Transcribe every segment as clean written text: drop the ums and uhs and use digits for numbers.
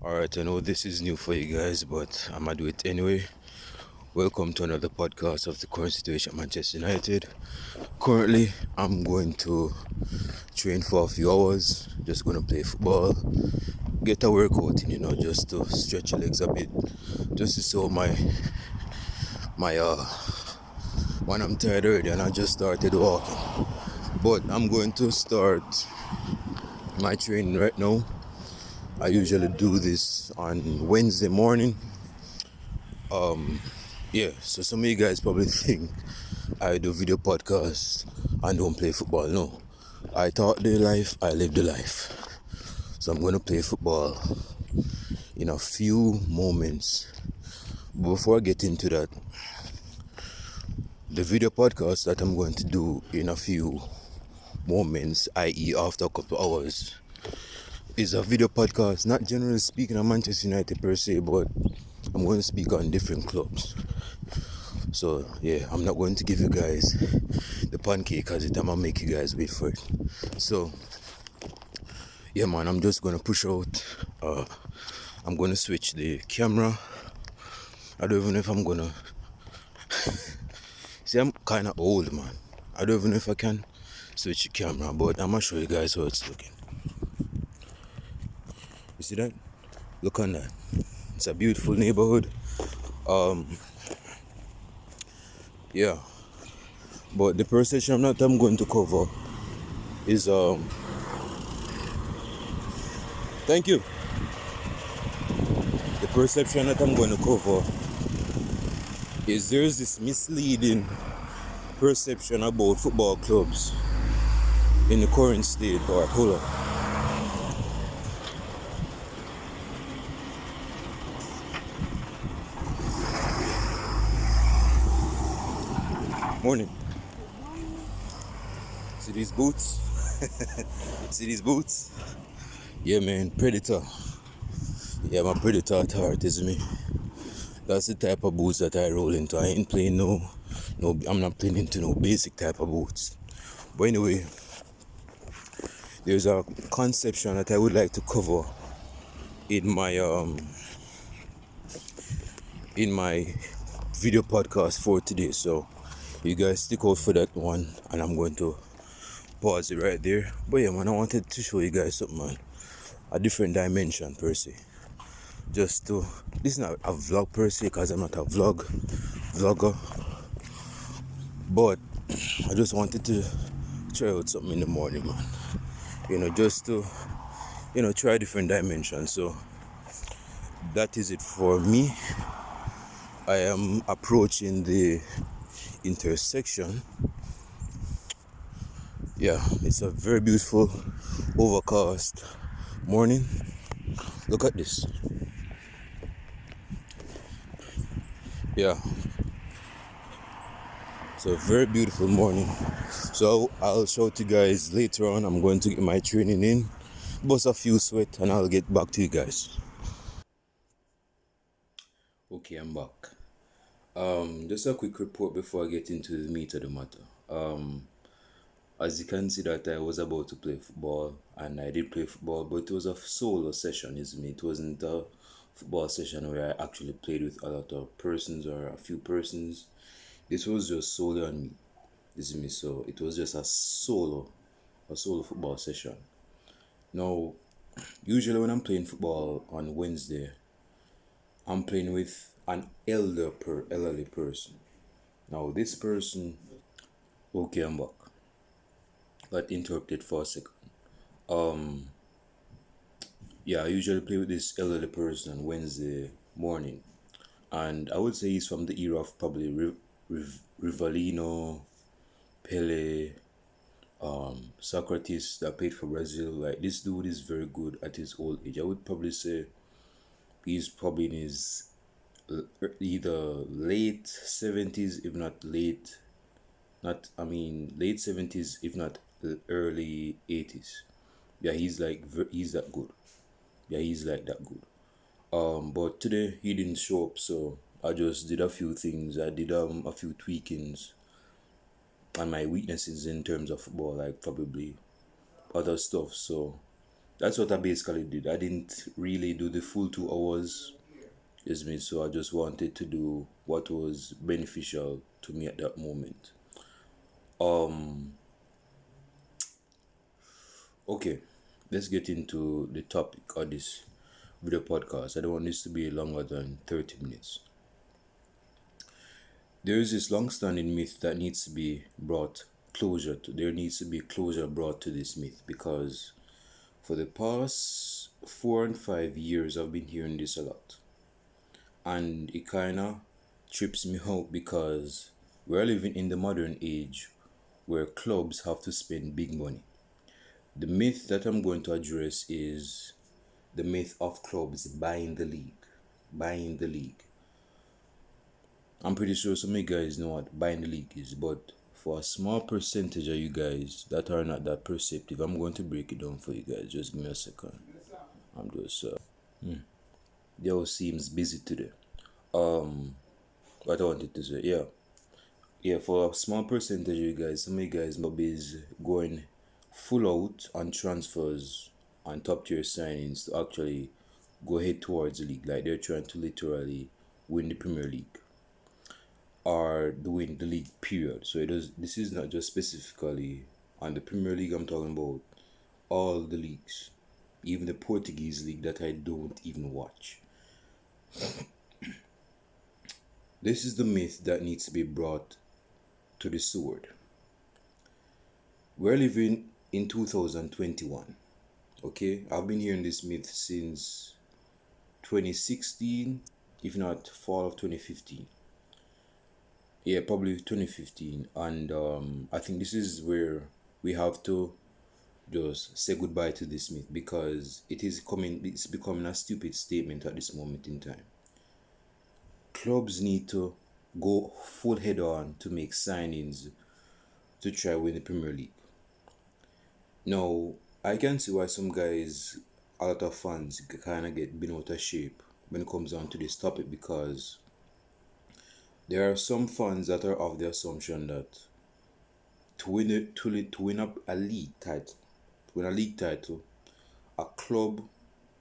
Alright, I know this is new for you guys, but I'm gonna do it anyway. Welcome to another podcast of the current situation at Manchester United. Currently, I'm going to train for a few hours, just gonna play football, get a workout in, just to stretch your legs a bit, just to show my when I'm tired already and I just started walking. But I'm going to start my training right now. I usually do this on Wednesday morning. Yeah, so some of you guys probably think I do video podcasts and don't play football. No, I thought the life, I live the life. So I'm going to play football in a few moments. Before I get into that, the video podcast that I'm going to do in a few moments, i.e., after a couple of hours, is a video podcast, not generally speaking on Manchester United per se, but I'm going to speak on different clubs. So yeah, I'm not going to give you guys the pancake because I'm gonna make you guys wait for it. So yeah, man, I'm just gonna push out. I'm gonna switch the camera. I don't even know if I'm gonna. See, I'm kind of old, man. I don't even know if I can switch the camera, but I'm gonna show you guys how it's looking. You see that? Look on that. It's a beautiful neighborhood. Yeah, but the perception that I'm going to cover is Thank you. The perception that I'm going to cover is there's this misleading perception about football clubs in the current state. Or hold on. Morning. See these boots? See these boots? Yeah, man, Predator. Yeah, my Predator at heart is me. That's the type of boots that I roll into. I ain't playing no. I'm not playing into no basic type of boots. But anyway, there's a conception that I would like to cover in my video podcast for today. So you guys stick out for that one, and I'm going to pause it right there. But yeah, man, I wanted to show you guys something, man. A different dimension per se. This is not a vlog per se, because I'm not a vlogger. But I just wanted to try out something in the morning, man. Just to, try a different dimension. So that is it for me. I am approaching the intersection. Yeah, it's a very beautiful overcast morning. Look at this. Yeah, it's a very beautiful morning. So I'll show to you guys later on. I'm going to get my training in, bust a few sweat, and I'll get back to you guys. Okay, I'm back. Just a quick report before I get into the meat of the matter. As you can see that I was about to play football, and I did play football, but it was a solo session, isn't it? It wasn't a football session where I actually played with a lot of persons or a few persons. This was just solely on me, isn't it? So it was just a solo football session. Now, usually when I'm playing football on Wednesday, I'm playing with an elderly person. Now this person, okay, I'm back. Got interrupted for a second. Yeah, I usually play with this elderly person on Wednesday morning, and I would say he's from the era of probably Rivalino, Pele, Socrates that played for Brazil. Like, this dude is very good at his old age. I would probably say he's probably in his either late 70s, if not late 70s, if not early 80s. Yeah, he's that good. Yeah, he's like that good. But today he didn't show up, so I just did a few things. I did a few tweakings on my weaknesses in terms of football, like probably other stuff. So That's what I basically did. I didn't really do the full 2 hours, is me. So I just wanted to do what was beneficial to me at that moment. Um, okay, let's get into the topic of this video podcast. I don't want this to be longer than 30 minutes. There is this long-standing myth that needs to be brought closure to. There needs to be closure brought to this myth because for the past 4 and 5 years, I've been hearing this a lot, and it kind of trips me out because we're living in the modern age where clubs have to spend big money. The myth that I'm going to address is the myth of clubs buying the league. Buying the league. I'm pretty sure some of you guys know what buying the league is, but for a small percentage of you guys that are not that perceptive, I'm going to break it down for you guys. Just give me a second. I'm just they all seems busy today. Um, what I wanted to say, yeah, for a small percentage of you guys, some of you guys maybe is going full out on transfers on top tier signings to actually go head towards the league. Like they're trying to literally win the Premier League or doing the league period. So it is this is not just specifically on the Premier League, I'm talking about all the leagues. Even the Portuguese league that I don't even watch. This is the myth that needs to be brought to the sword. We're living in 2021. Okay? I've been hearing this myth since 2016, if not fall of 2015. Yeah, probably 2015. And I think this is where we have to just say goodbye to this myth because it's becoming a stupid statement at this moment in time. Clubs need to go full head on to make signings to try win the Premier League. Now, I can see why some guys, a lot of fans, kind of get bent out of shape when it comes down to this topic because there are some fans that are of the assumption that to win a league title, to win a league title, a club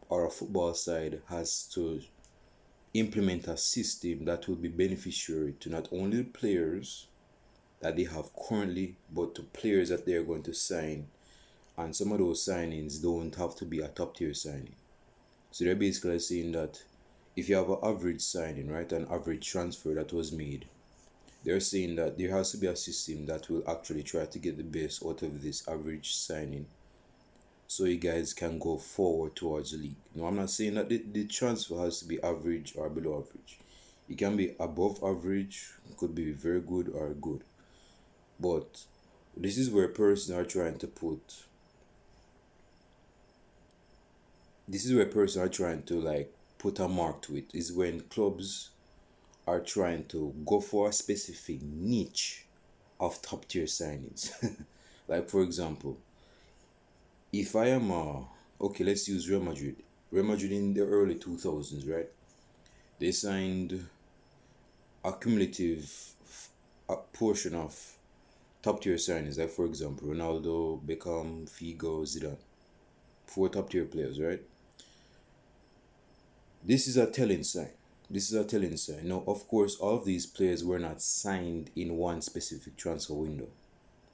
or a football side has to implement a system that will be beneficiary to not only the players that they have currently, but to players that they are going to sign. And some of those signings don't have to be a top tier signing. So they're basically saying that if you have an average signing, right, an average transfer that was made, they're saying that there has to be a system that will actually try to get the best out of this average signing so you guys can go forward towards the league. No, I'm not saying that the transfer has to be average or below average. It can be above average, could be very good or good. But this is where person are trying to put this is where person are trying to like put a mark to it is when clubs are trying to go for a specific niche of top tier signings. Like for example, if I am okay, let's use Real Madrid. Real Madrid in the early 2000s, right? They signed a cumulative portion of top tier signings, like for example, Ronaldo, Beckham, Figo, Zidane. Four top tier players, right? This is a telling sign. This is a telling sign. Now, of course, all of these players were not signed in one specific transfer window.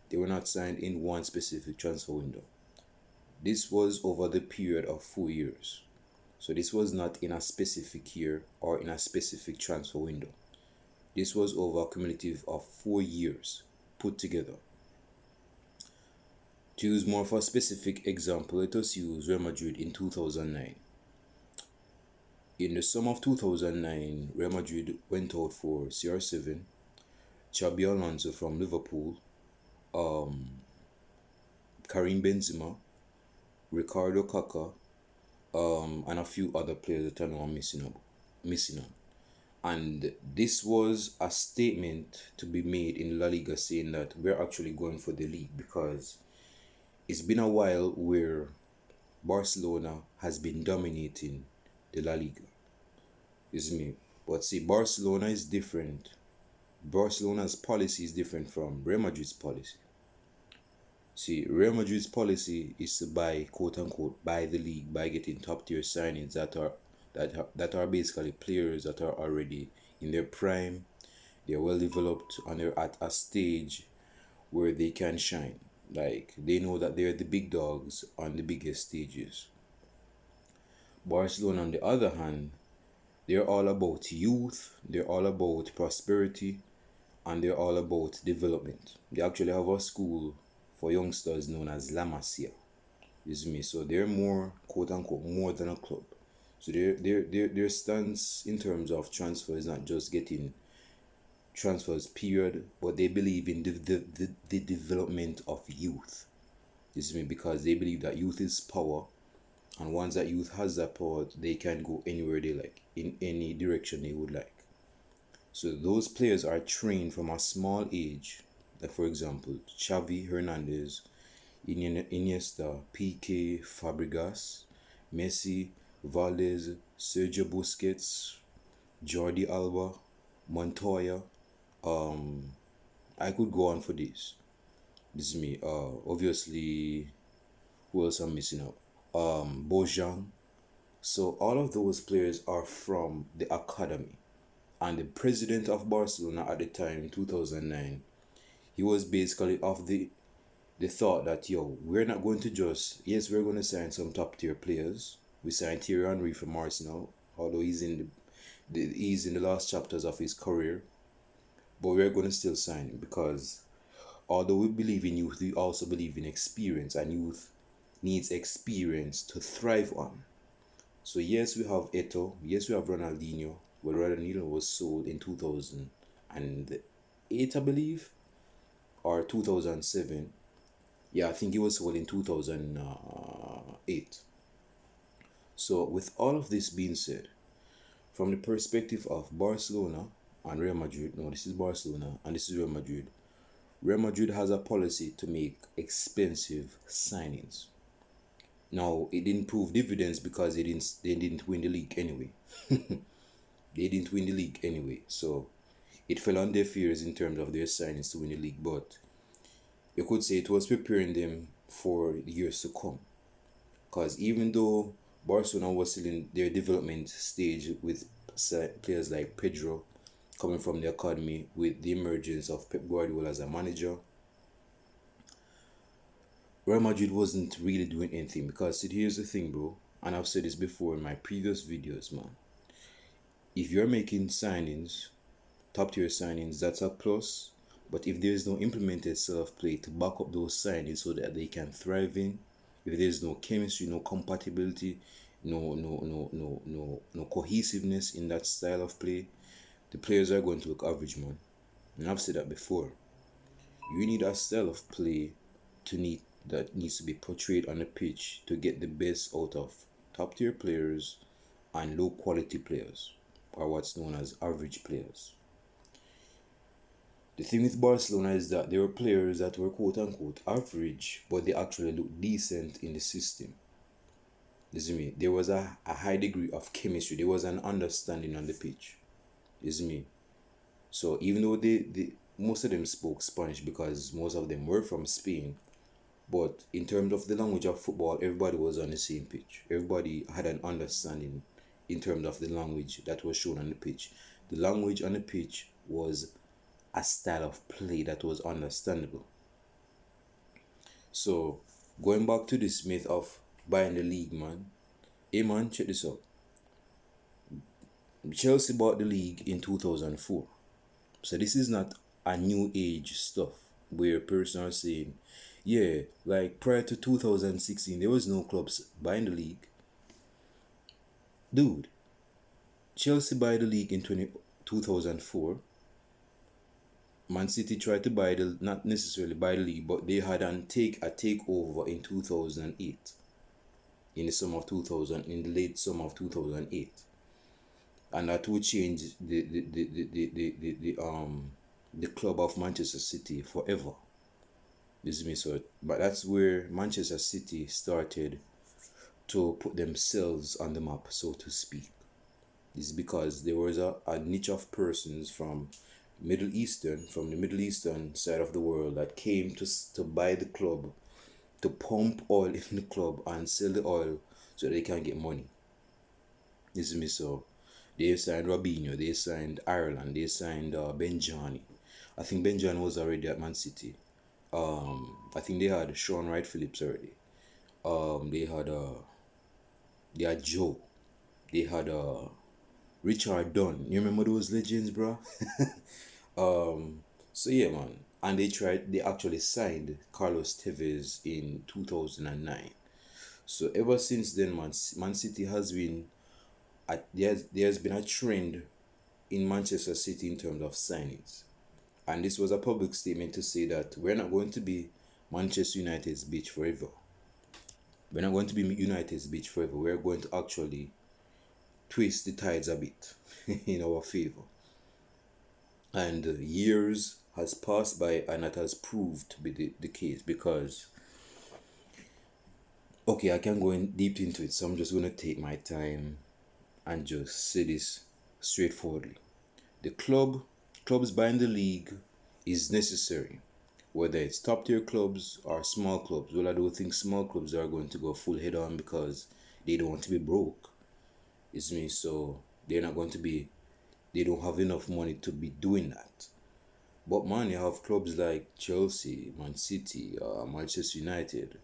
They were not signed in one specific transfer window. This was over the period of 4 years. So this was not in a specific year or in a specific transfer window. This was over a cumulative of 4 years put together. To use more of a specific example, let us use Real Madrid in 2009. In the summer of 2009, Real Madrid went out for CR7, Xabi Alonso from Liverpool, Karim Benzema, Ricardo Kaka, and a few other players that I know I'm missing on. And this was a statement to be made in La Liga saying that we're actually going for the league because it's been a while where Barcelona has been dominating the La Liga. Is me. But see, Barcelona is different. Barcelona's policy is different from Real Madrid's policy. See, Real Madrid's policy is to buy, quote unquote, buy the league by getting top tier signings that are basically players that are already in their prime, they're well developed, and they're at a stage where they can shine. Like they know that they're the big dogs on the biggest stages. Barcelona, on the other hand, they're all about youth, they're all about prosperity, and they're all about development. They actually have a school for youngsters known as La Masia. Is me. So they're more, quote unquote, more than a club. So their stance in terms of transfer is not just getting transfers, period, but they believe in the development of youth. This is me, because they believe that youth is power, and once that youth has that power, they can go anywhere they like, in any direction they would like. So those players are trained from a small age. Like for example, Xavi Hernandez, Iniesta, PK, Fabregas, Messi, Valdez, Sergio Busquets, Jordi Alba, Montoya. I could go on for this. This is me. Obviously, who else I'm missing out? Bojan. So all of those players are from the academy, and the president of Barcelona at the time, 2009, he was basically of the thought that, yo, we're not going to just, yes, we're going to sign some top tier players. We signed Thierry Henry from Arsenal, although he's in the last chapters of his career, but we're going to still sign him, because although we believe in youth, we also believe in experience, and youth needs experience to thrive on. So yes, we have Eto, yes, we have Ronaldinho. Well, Ronaldinho was sold in 2008, I believe, or 2007. Yeah, I think he was sold in 2008. So, with all of this being said, from the perspective of Barcelona and Real Madrid, no, this is Barcelona and this is Real Madrid. Real Madrid has a policy to make expensive signings. Now, it didn't prove dividends because they didn't win the league anyway. They didn't win the league anyway, so it fell on their fears in terms of their signings to win the league. But you could say it was preparing them for the years to come. Because even though Barcelona was still in their development stage with players like Pedro coming from the academy, with the emergence of Pep Guardiola as a manager, Real Madrid wasn't really doing anything. Because here's the thing, bro, and I've said this before in my previous videos, man. If you're making signings, top tier signings, that's a plus. But if there's no implemented self play to back up those signings so that they can thrive in, if there's no chemistry, no compatibility, no cohesiveness in that style of play, the players are going to look average, man. And I've said that before. You need a style of play that needs to be portrayed on the pitch to get the best out of top tier players and low quality players, or what's known as average players. The thing with Barcelona is that there were players that were quote unquote average, but they actually looked decent in the system. Listen to me. There was a high degree of chemistry. There was an understanding on the pitch. Listen to me. So even though they most of them spoke Spanish because most of them were from Spain, but in terms of the language of football, everybody was on the same pitch. Everybody had an understanding in terms of the language that was shown on the pitch. The language on the pitch was a style of play that was understandable. So, going back to this myth of buying the league, man. Hey, man, check this out. Chelsea bought the league in 2004. So, this is not a new age stuff where person are saying, yeah, like prior to 2016, there was no clubs buying the league. Dude, Chelsea bought the league in 2004. Man City tried to not necessarily buy the league, but they had a takeover in 2008. In the late summer of 2008. And that would change the club of Manchester City forever. This is me, so, but that's where Manchester City started to put themselves on the map, so to speak. This is because there was a niche of persons from the Middle Eastern side of the world that came to buy the club to pump oil in the club and sell the oil so they can get money. You see me? So they signed Robinho, they signed Ireland, they signed Benjani. I think Benjani was already at Man City. I think they had Sean Wright Phillips already. They had Joe. They had Richard Dunn. You remember those legends, bro? So yeah, man. And they actually signed Carlos Tevez in 2009. So ever since then, Man City has been there's been a trend in Manchester City in terms of signings. And this was a public statement to say that we're not going to be Manchester United's bitch forever. We're not going to be United's bitch forever. We're going to actually twist the tides a bit in our favor. And years has passed by and that has proved to be the case because, okay, I can go in deep into it, so I'm just going to take my time and just say this straightforwardly. The clubs buying the league is necessary, whether it's top tier clubs or small clubs. Well, I don't think small clubs are going to go full head on because they don't want to be broke. It's me, so they're not going to be, they don't have enough money to be doing that. But man, you have clubs like Chelsea, Man City, Manchester United,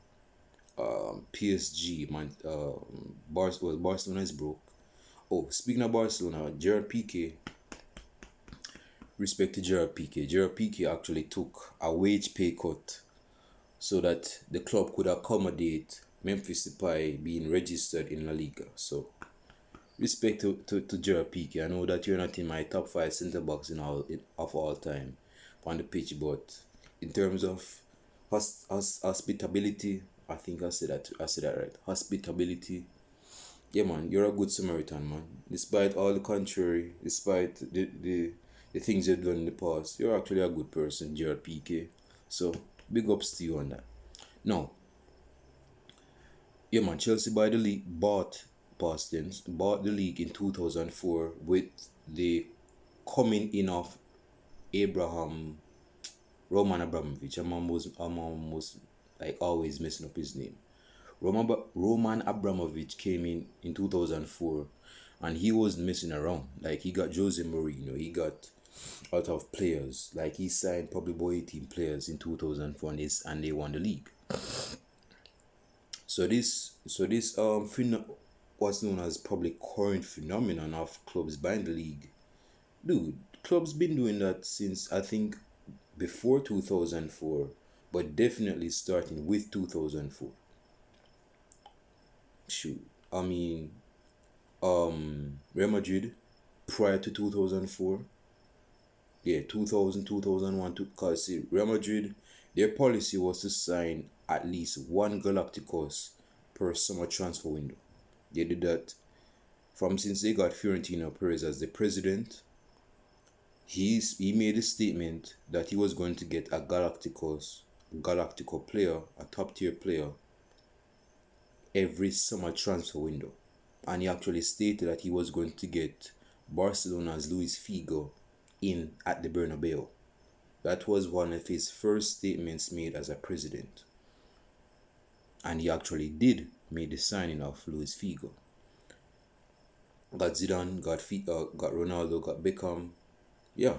PSG, Barcelona is broke. Oh, speaking of Barcelona, Gerard Piqué, respect to Gerard Piqué. Gerard Piqué actually took a wage pay cut so that the club could accommodate Memphis Depay being registered in La Liga. So, respect to Gerard Piqué. I know that you're not in my top 5 centre backs of all time on the pitch, but in terms of hospitability, I think I said that right. Hospitability. Yeah, man, you're a good Samaritan, man. Despite all the contrary, despite the things you've done in the past, you're actually a good person, Gerard Piqué. So, big ups to you on that. Now, yeah, man, Chelsea bought the league in 2004 with the coming in of Roman Abramovich. I'm almost like always messing up his name. Roman Abramovich came in 2004 and he wasn't messing around. Like he got Jose Mourinho, he got a lot of players. Like he signed probably about 18 players in 2004 and they won the league. So this what's known as probably current phenomenon of clubs buying the league. Dude, clubs been doing that since I think before 2004, but definitely starting with 2004. Shoot, I mean, Real Madrid prior to 2004, yeah, 2000, 2001, because see, Real Madrid, their policy was to sign at least one Galacticos per summer transfer window. They did that since they got Fiorentino Perez as the president. He made a statement that he was going to get a Galactico player, a top tier player, every summer transfer window. And he actually stated that he was going to get Barcelona's Luis Figo in at the Bernabeu. That was one of his first statements made as a president. And he actually did make the signing of Luis Figo. Got Zidane, got Ronaldo, got Beckham. Yeah.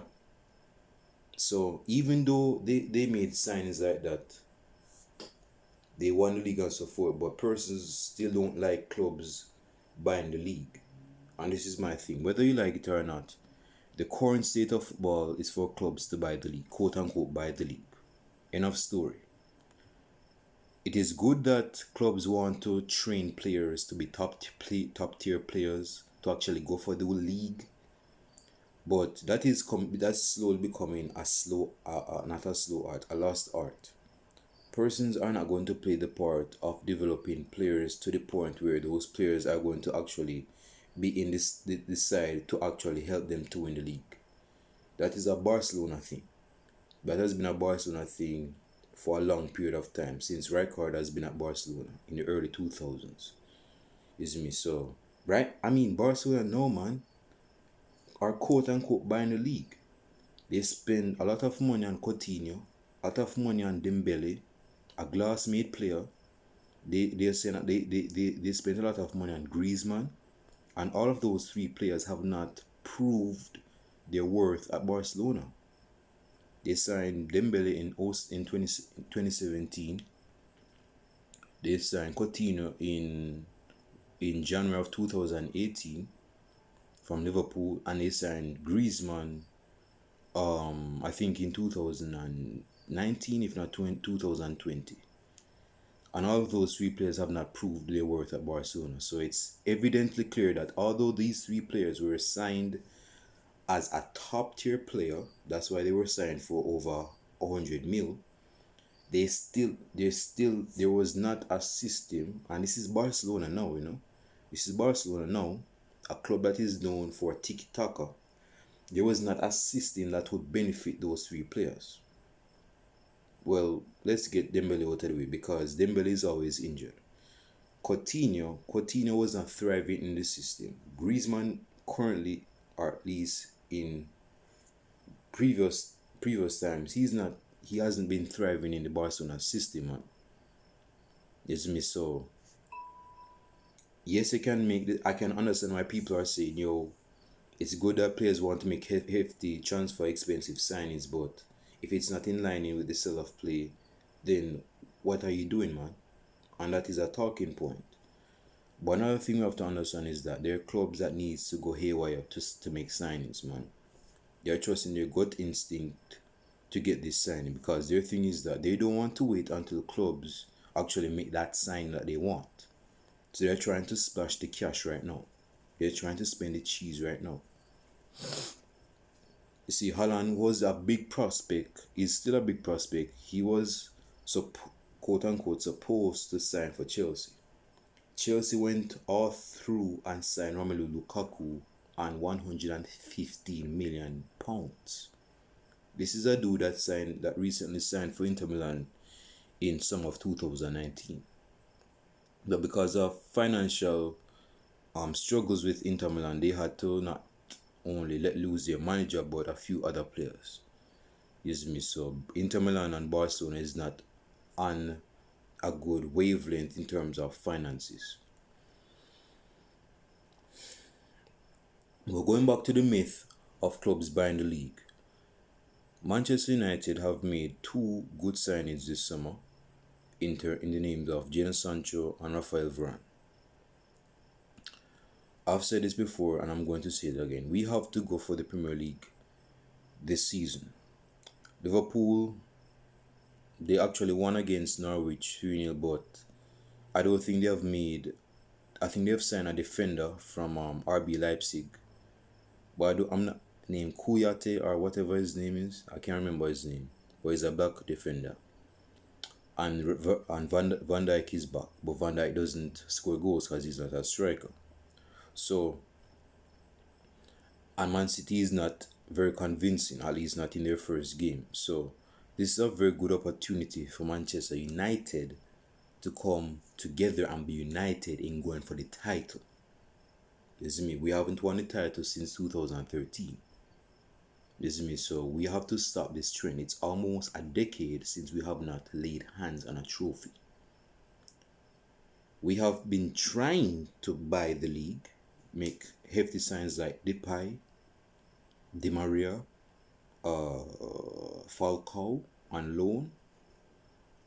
So even though they made signings like that, they won the league and so forth, but persons still don't like clubs buying the league. And this is my thing. Whether you like it or not, the current state of football is for clubs to buy the league, quote unquote buy the league. Enough story. It is good that clubs want to train players to be top tier players to actually go for the league, but that's slowly becoming a lost art. Persons are not going to play the part of developing players to the point where those players are going to actually be in this side to actually help them to win the league. That is a Barcelona thing. That has been a Barcelona thing for a long period of time, since Rijkaard has been at Barcelona in the early 2000s. Is me so, right? I mean, Barcelona, no man, are quote unquote buying the league. They spend a lot of money on Coutinho, a lot of money on Dembele, a glass-made player, They're saying that they spent a lot of money on Griezmann, and all of those three players have not proved their worth at Barcelona. They signed Dembele in 2017. They signed Coutinho in January of 2018 from Liverpool, and they signed Griezmann I think in 2019, if not 2020. And all of those three players have not proved their worth at Barcelona. So it's evidently clear that although these three players were signed as a top tier player, that's why they were signed for over 100 mil, there was not a system, and this is Barcelona now, This is Barcelona now, a club that is known for tiki taka. There was not a system that would benefit those three players. Well, let's get Dembele out of the way because Dembele is always injured. Coutinho was not thriving in the system. Griezmann currently, or at least in previous times, he hasn't been thriving in the Barcelona system, man. Yes, me. So yes, I can understand why people are saying, yo, it's good that players want to make hefty transfer expensive signings, but if it's not in line with the sell of play, then what are you doing, man? And that is a talking point. But another thing we have to understand is that there are clubs that needs to go haywire to make signings, man. They're trusting their gut instinct to get this signing because their thing is that they don't want to wait until clubs actually make that sign that they want. So they're trying to splash the cash right now. They're trying to spend the cheese right now. You see, Haaland was a big prospect. He's still a big prospect. He was, quote unquote, supposed to sign for Chelsea. Chelsea went all through and signed Romelu Lukaku on £115 million. This is a dude that recently signed for Inter Milan in summer of 2019. But because of financial struggles with Inter Milan, they had to not only let lose their manager but a few other players. Yes, me. So Inter Milan and Barcelona is not on a good wavelength in terms of finances. We're going back to the myth of clubs buying the league. Manchester United have made two good signings this summer in the names of Jadon Sancho and Rafael Varane. I've said this before and I'm going to say it again. We have to go for the Premier League this season. Liverpool, they actually won against Norwich 3-0, but I don't think I think they have signed a defender from RB Leipzig. But I'm not named Kuyate or whatever his name is. I can't remember his name. But he's a black defender. And Van Dijk is back. But Van Dijk doesn't score goals because he's not a striker. So, and Man City is not very convincing, at least not in their first game. So, this is a very good opportunity for Manchester United to come together and be united in going for the title. This is me. We haven't won the title since 2013. This is me. So, we have to stop this trend. It's almost a decade since we have not laid hands on a trophy. We have been trying to buy the league, make hefty signs like Depay, Di Maria, Falcao on loan.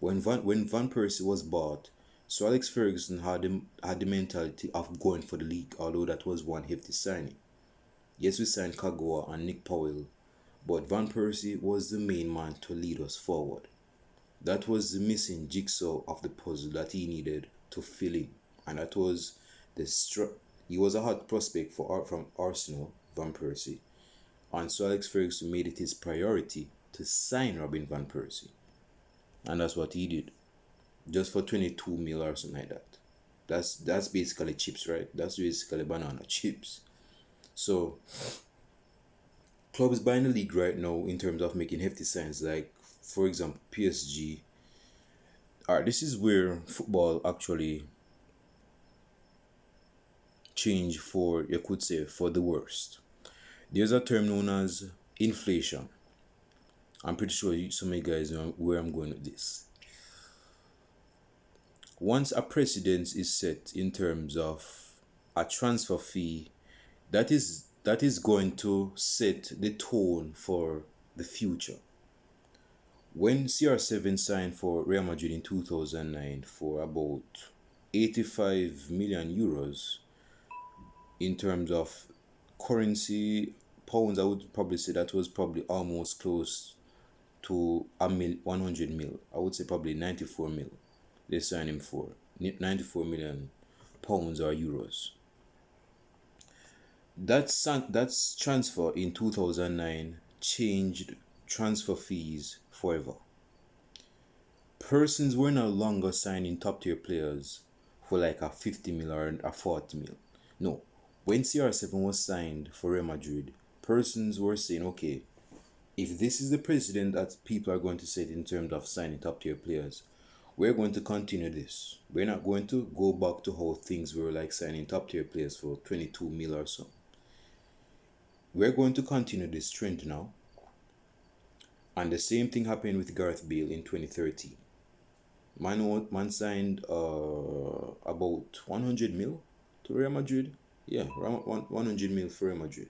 When Van Persie was bought, Sir Alex Ferguson had the mentality of going for the league, although that was one hefty signing. Yes, we signed Kagawa and Nick Powell, but Van Persie was the main man to lead us forward. That was the missing jigsaw of the puzzle that he needed to fill in, and that was he was a hot prospect from Arsenal, Van Persie, and Sir Alex Ferguson made it his priority to sign Robin Van Persie, and that's what he did, just for 22 mil or something like that. That's basically chips, right? That's basically banana chips. So clubs buying the league right now in terms of making hefty signs, like for example PSG. Alright, this is where football actually changed for, you could say, for the worst. There's a term known as inflation. I'm pretty sure some of you guys know where I'm going with this. once a precedent is set in terms of a transfer fee, that is going to set the tone for the future. When CR7 signed for Real Madrid in 2009 for about 85 million euros in terms of currency pounds, I would probably say that was probably almost close to 100 mil. I would say probably 94 mil. They signed him for 94 million pounds or euros. That's transfer in 2009 changed transfer fees forever. Persons were no longer signing top tier players for like a 50 mil or a 40 mil. No. When CR7 was signed for Real Madrid, persons were saying, okay, if this is the precedent that people are going to set in terms of signing top tier players, we're going to continue this. We're not going to go back to how things were like signing top tier players for 22 mil or so. We're going to continue this trend now. And the same thing happened with Gareth Bale in 2013. Man signed about 100 mil to Real Madrid. Yeah, 100 mil for Real Madrid.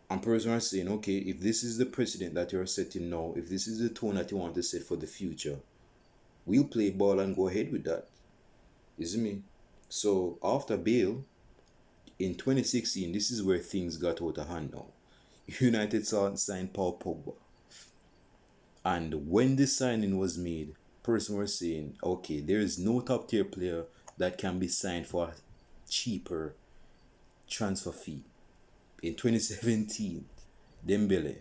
And persons are saying, okay, if this is the precedent that you're setting now, if this is the tone that you want to set for the future, we'll play ball and go ahead with that. You see me? So after Bale, in 2016, this is where things got out of hand now. United signed Paul Pogba. And when this signing was made, persons were saying, okay, there is no top tier player that can be signed for a cheaper transfer fee. In 2017, Dembele.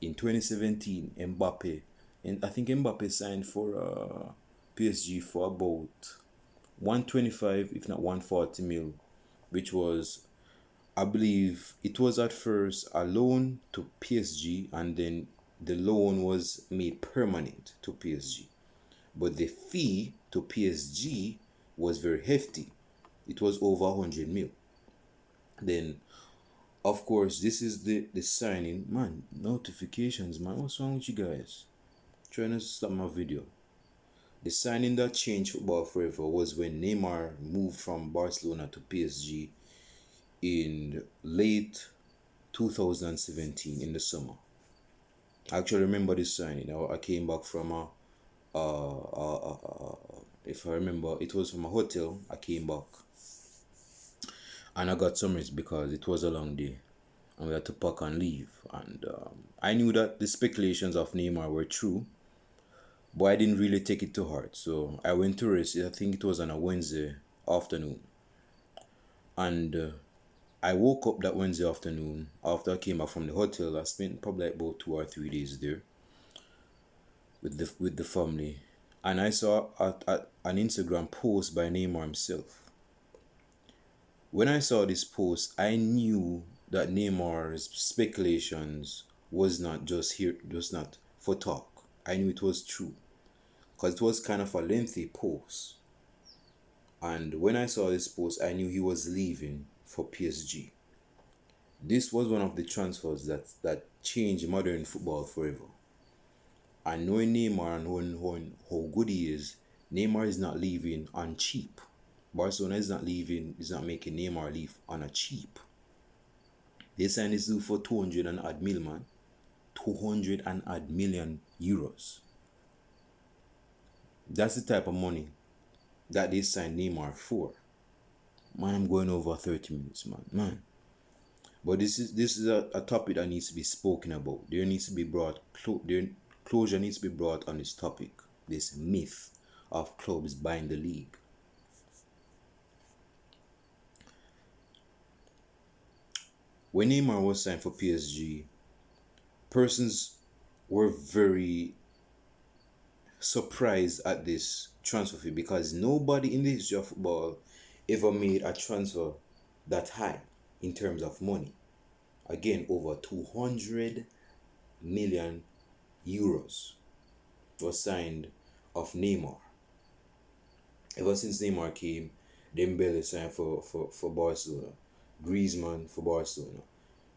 In 2017, Mbappe. And I think Mbappe signed for PSG for about 125, if not 140 mil, which was, I believe, it was at first a loan to PSG, and then the loan was made permanent to PSG. But the fee to PSG was very hefty. It was over 100 mil. Then, of course, this is the signing. Man, notifications, man. What's wrong with you guys? Trying to stop my video. The signing that changed football forever was when Neymar moved from Barcelona to PSG in late 2017 in the summer. I actually remember this signing. I came back from if I remember, it was from a hotel. I came back and I got some rest because it was a long day and we had to pack and leave. And I knew that the speculations of Neymar were true, but I didn't really take it to heart. So I went to rest. I think it was on a Wednesday afternoon. And I woke up that Wednesday afternoon after I came back from the hotel. I spent probably about 2 or 3 days there with the family. And I saw an Instagram post by Neymar himself. When I saw this post, I knew that Neymar's speculations was not not for talk. I knew it was true, because it was kind of a lengthy post. And when I saw this post, I knew he was leaving for PSG. This was one of the transfers that changed modern football forever. And knowing Neymar and knowing how good he is, Neymar is not leaving on cheap. Barcelona is not making Neymar leave on a cheap. They signed this dude for 200 and odd mil, man. 200 and odd million euros. That's the type of money that they signed Neymar for. Man, I'm going over 30 minutes, man. But this is a topic that needs to be spoken about. There needs to be closure needs to be brought on this topic. This myth of clubs buying the league. When Neymar was signed for PSG, persons were very surprised at this transfer fee, because nobody in the history of football ever made a transfer that high in terms of money. Again, over 200 million euros was signed of Neymar. Ever since Neymar came, Dembele signed for Barcelona, Griezmann for Barcelona,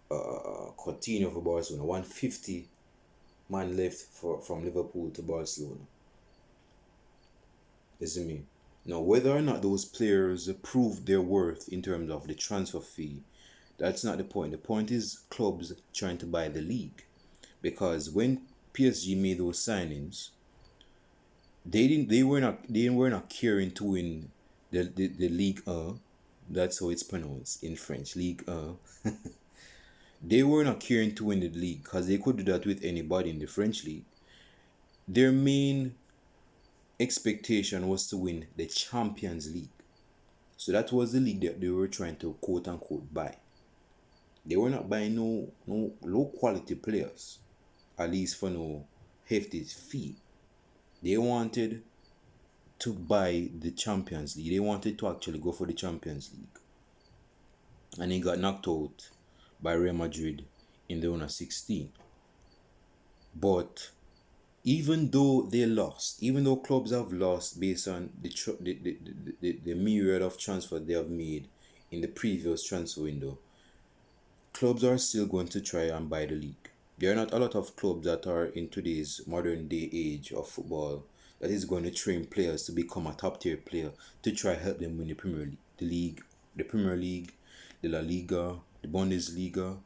Coutinho for Barcelona. 150 man left from Liverpool to Barcelona. You see me? Now, whether or not those players prove their worth in terms of the transfer fee, that's not the point. The point is clubs trying to buy the league. Because when PSG made those signings, they were not caring to win the Ligue 1. That's how it's pronounced in French, Ligue 1. They were not caring to win the league because they could do that with anybody in the French league. Their main expectation was to win the Champions League. So that was the league that they were trying to quote unquote buy. They were not buying no low quality players, at least for no hefty fee. They wanted to buy the Champions League. They wanted to actually go for the Champions League. And they got knocked out by Real Madrid in the round 16. But even though they lost, even though clubs have lost based on the myriad of transfers they have made in the previous transfer window, clubs are still going to try and buy the league. There are not a lot of clubs that are in today's modern day age of football that is going to train players to become a top tier player to try help them win the Premier League, the Premier League, the La Liga, the Bundesliga,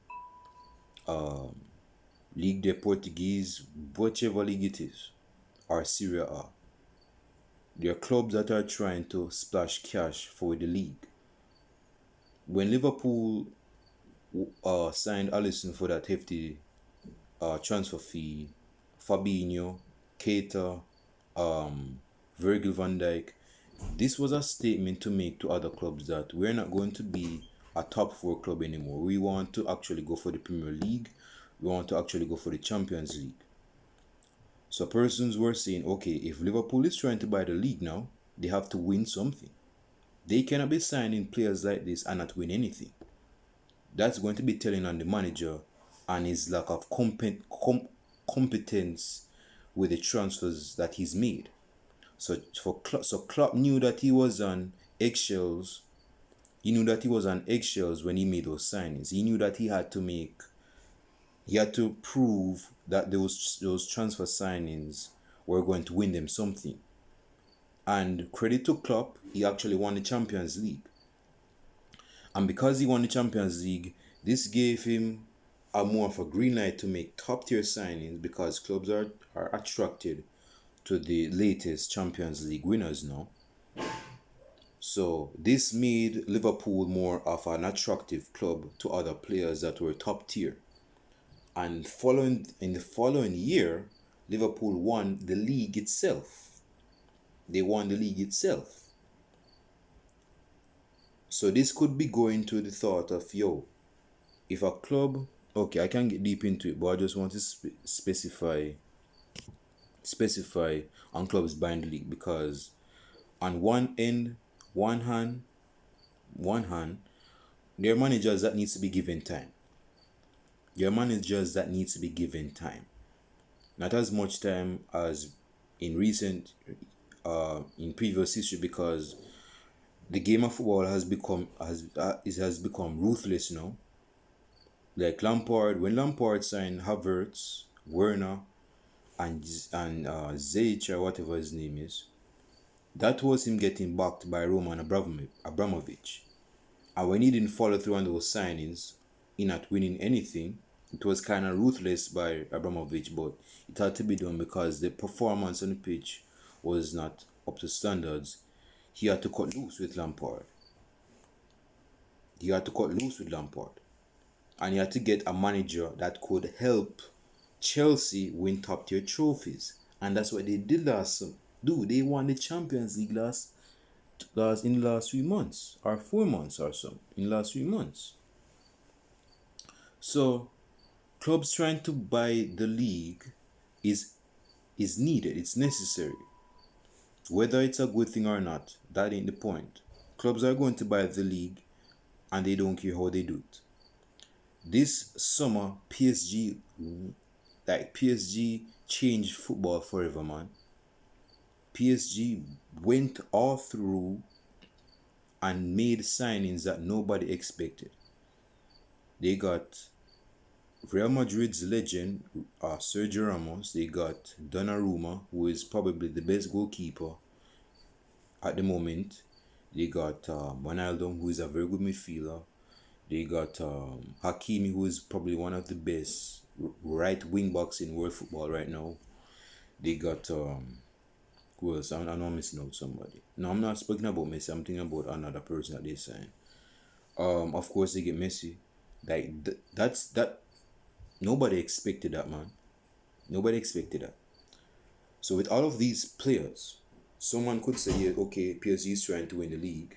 Ligue de Portuguese, whichever league it is, or Serie A. There are clubs that are trying to splash cash for the league. When Liverpool signed Alisson for that hefty transfer fee, Fabinho, Keita, Virgil van Dijk, this was a statement to make to other clubs that we're not going to be a top 4 club anymore. We want to actually go for the Premier League. We want to actually go for the Champions League. So persons were saying, okay, if Liverpool is trying to buy the league now, they have to win something. They cannot be signing players like this and not win anything. That's going to be telling on the manager and his lack of competence with the transfers that he's made. So Klopp knew that he was on eggshells. He knew that he was on eggshells when he made those signings. He knew that he had to prove that those transfer signings were going to win them something. And credit to Klopp, he actually won the Champions League. And because he won the Champions League, this gave him a more of a green light to make top tier signings because clubs are attracted to the latest Champions League winners now. So this made Liverpool more of an attractive club to other players that were top tier. And in the following year, Liverpool won the league itself. They won the league itself. So this could be going to the thought of, if a club, okay, I can get deep into it, but I just want to specify on clubs buying the league, because on one hand, there are managers that needs to be given time. Not as much time as in previous history, because the game of football has become ruthless now. Like Lampard, when Lampard signed Havertz, Werner, and Ziyech, or whatever his name is, that was him getting backed by Roman Abramovich. And when he didn't follow through on those signings, he not winning anything, it was kind of ruthless by Abramovich, but it had to be done because the performance on the pitch was not up to standards. He had to cut loose with Lampard. And he had to get a manager that could help Chelsea win top tier trophies. And that's what they did last. They won the Champions League in the last 3 months, or 4 months or so. In the last 3 months. So clubs trying to buy the league is needed. It's necessary. Whether it's a good thing or not, that ain't the point. Clubs are going to buy the league and they don't care how they do it. This summer, PSG changed football forever, man. PSG went all through and made signings that nobody expected. They got Real Madrid's legend, Sergio Ramos. They got Donnarumma, who is probably the best goalkeeper at the moment. They got Wijnaldum, who is a very good midfielder. They got Hakimi, who is probably one of the best right wing backs in world football right now. They got who else? I'm not missing out somebody. No, I'm not speaking about Messi. I'm thinking about another person that they signed. Of course they get Messi. Like that's that. Nobody expected that, man. Nobody expected that. So with all of these players, someone could say, yeah, okay, PSG is trying to win the league.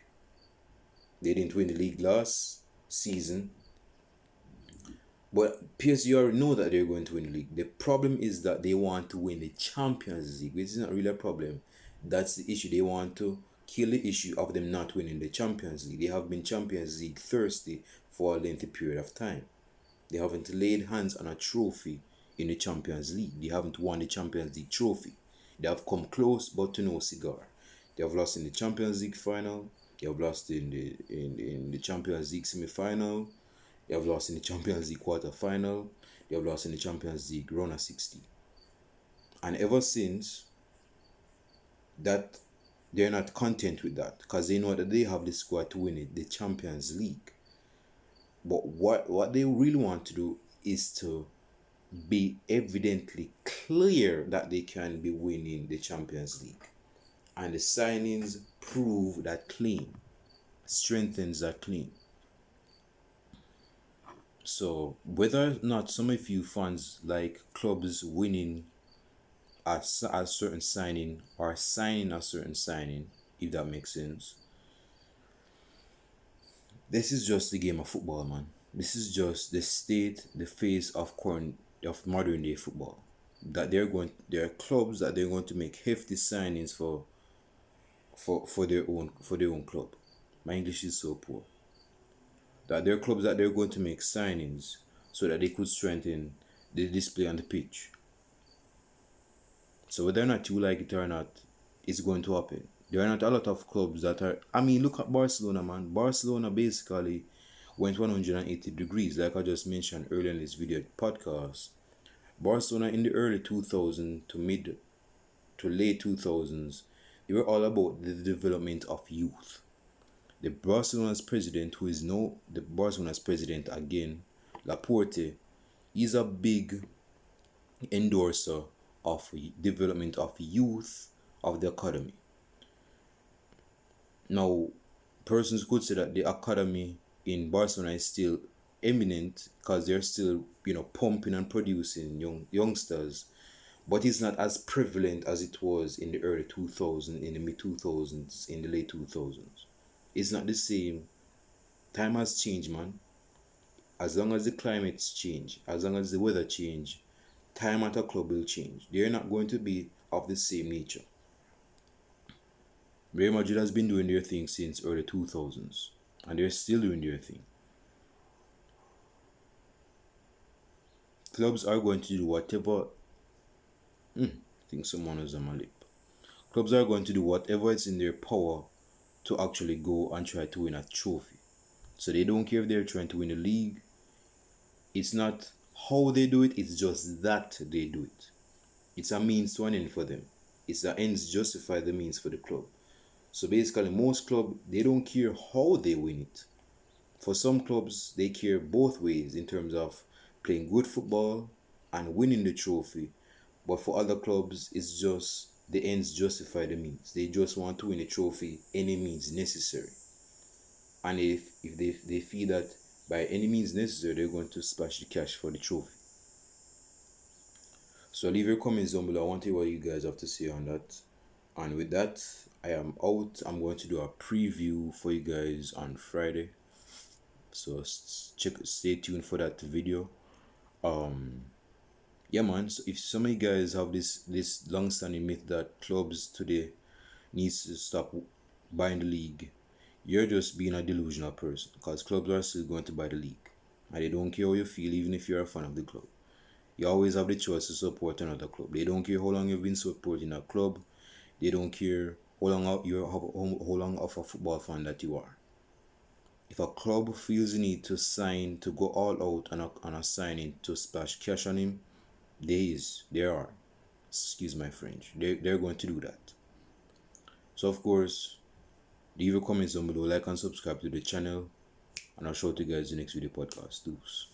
They didn't win the league last season. But PSG already know that they're going to win the league. The problem is that they want to win the Champions League, which is not really a problem. That's the issue. They want to kill the issue of them not winning the Champions League. They have been Champions League thirsty for a lengthy period of time. They haven't laid hands on a trophy in the Champions League. They haven't won the Champions League trophy. They have come close, but to no cigar. They have lost in the Champions League final. They have lost in the Champions League semi-final. They have lost in the Champions League quarter final. They have lost in the Champions League round of 16. And ever since that, they're not content with that because they know that they have the squad to win it, the Champions League. But what they really want to do is to be evidently clear that they can be winning the Champions League. And the signings prove that claim, strengthens that claim. So whether or not some of you fans like clubs winning a certain signing or signing a certain signing, if that makes sense, this is just the game of football, man. This is just the state, the face of modern day football. That there are clubs that they're going to make hefty signings for their own club. My English is so poor. That there are clubs that they're going to make signings so that they could strengthen the display on the pitch. So whether or not you like it or not, it's going to happen. There are not a lot of clubs that are. I mean, look at Barcelona, man. Barcelona basically went 180 degrees, like I just mentioned earlier in this video podcast. Barcelona in the early 2000s to mid to late 2000s, they were all about the development of youth. The Barcelona's president, who is now the Barcelona's president again, Laporte, is a big endorser of development of youth of the academy. Now, persons could say that the academy in Barcelona is still eminent because they're still, pumping and producing youngsters, but it's not as prevalent as it was in the early 2000s, in the mid 2000s, in the late 2000s. It's not the same. Time has changed, man. As long as the climates change, as long as the weather change, time at a club will change. They're not going to be of the same nature. Real Madrid has been doing their thing since early 2000s, and they're still doing their thing. Clubs are going to do whatever. I think someone is on my lip. Clubs are going to do whatever is in their power to actually go and try to win a trophy. So they don't care if they're trying to win the league. It's not how they do it, it's just that they do it. It's a means to an end for them. It's the ends justify the means for the club. So basically, most clubs, they don't care how they win it. For some clubs, they care both ways in terms of playing good football and winning the trophy. But for other clubs, it's just the ends justify the means. They just want to win a trophy any means necessary. And if they feel that by any means necessary, they're going to splash the cash for the trophy. So leave your comments down below. I want to hear what you guys have to say on that. And with that, I am out. I'm going to do a preview for you guys on Friday. So stay tuned for that video. Yeah, man. So if some of you guys have this long-standing myth that clubs today needs to stop buying the league, you're just being a delusional person. Because clubs are still going to buy the league, and they don't care how you feel, even if you're a fan of the club. You always have the choice to support another club. They don't care how long you've been supporting a club. They don't care how long of a football fan that you are. If a club feels the need to sign, to go all out on a signing to splash cash on him, there are, excuse my French, they're going to do that. So of course, leave your comments down below, like and subscribe to the channel, and I'll show you guys in the next video podcast. Deuce.